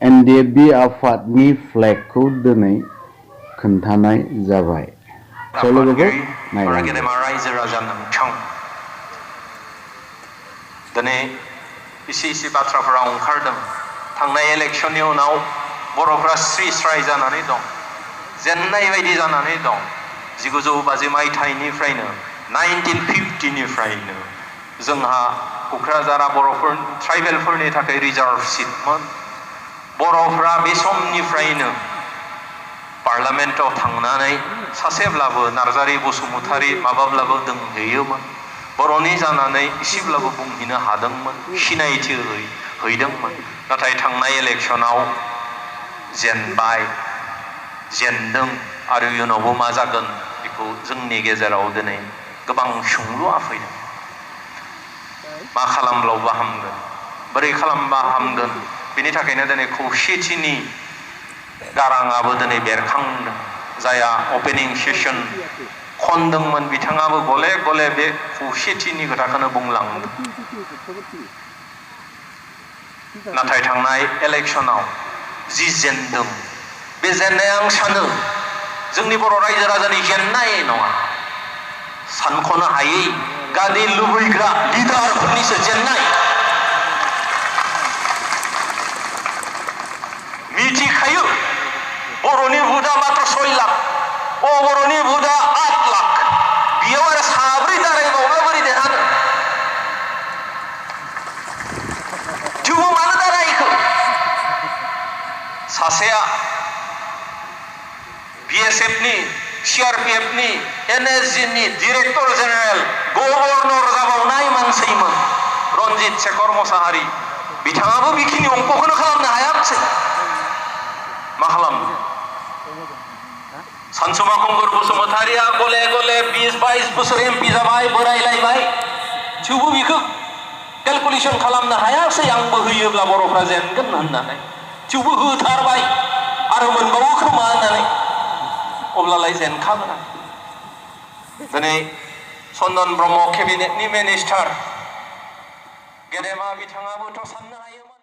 NDFB आफादनि फ्लेगखौ दिनै खोन्थानाय जाबाय। सल'खौ नायलांदो। रायजो राजा नोंथां दिनै इसे बाथ्राफोरा ओंखारदों। थांनाय इलेक्शननि उनाव बर'फ्रा स्रि स्राय जानानै दं, जेननाय बायदि जानानै दं। 1950 मायथाइनिफ्रायनो 1950निफ्रायनो जोंहा क'क्राझारा बर'फोर ट्राइबेलफोरनि थाखाय रिजार्भ सिटमोन। बर'फ्रा बे समनिफ्रायनो पार्लामेन्टआव थांनानै सासेब्लाबो नार्जारी बसुमतारी माबाब्लाबो दोंहैयोमोन। बर'नि जानानै एसेब्लाबो बुंहैनो हादोंमोन, सिनायथि हैदोंमोन। नाथाय थांनाय इलेक्शनाव जेनदों आरो इयुनावबो मा जागोन बेखौ जोंनि गेजेराव दिनै गोबां सोंलुआ फैदों। मा खालामब्ला हामगोन, बोरै खालामबा हामगोन, बेनि थाखायनो दिनै खौसेथिनि गाराङाबो दिनै बेरखांदों। जाया अपेनिं सेसन खनदोंमोन बिथाङाबो गले गले बे खौसेथिनि खोथाखौनो बुंलांदों। नाथाय थांनाय इलेक्शनाव जि जेनदों बे जेननाया आं सानो जोंनि बर' रायजो राजानि जेननाय नङा, सानख'नो हायै गादि लुबैग्रा लिडारफोरनिसो जेननाय। मिथिखायो बर'नि भुटआ मात्र 6 लाख, बर'नि भुटआ 8 लाख। बेयाव आरो साब्रै दारायबावब्ला बोरै देरहानो? थेवबो मानो दारायखो? सासेया BSFनि, CRPFनि, NSGनि डिरेक्टर जेनेरेल गभर्नर जाबावनाय मानसिमोन रन्जित शेखर मोसाहारि। बिथाङाबो बेखिनि अंकखौनो खालामनो हायाखिसै। मा खालामनो? सानसुमा खुंगुर बसुमतारिया गले गले 20-22 बोसोर MP जाबाय, बोरायलायबाय, थेवबो बेखौ केलकुलेसन खालामनो हायासै आंबो होयोब्ला बर'फ्रा जेनगोन होननानै। थेवबो होथारबाय आरो मोनबावो खोमा होननानै। अब्लालाय जेनखागोन आं। दिनै चन्दन ब्रह्म केबिनेटनि मिनिस्टार गेदेमा बिथाङाबोथ' साननो हायोमोन।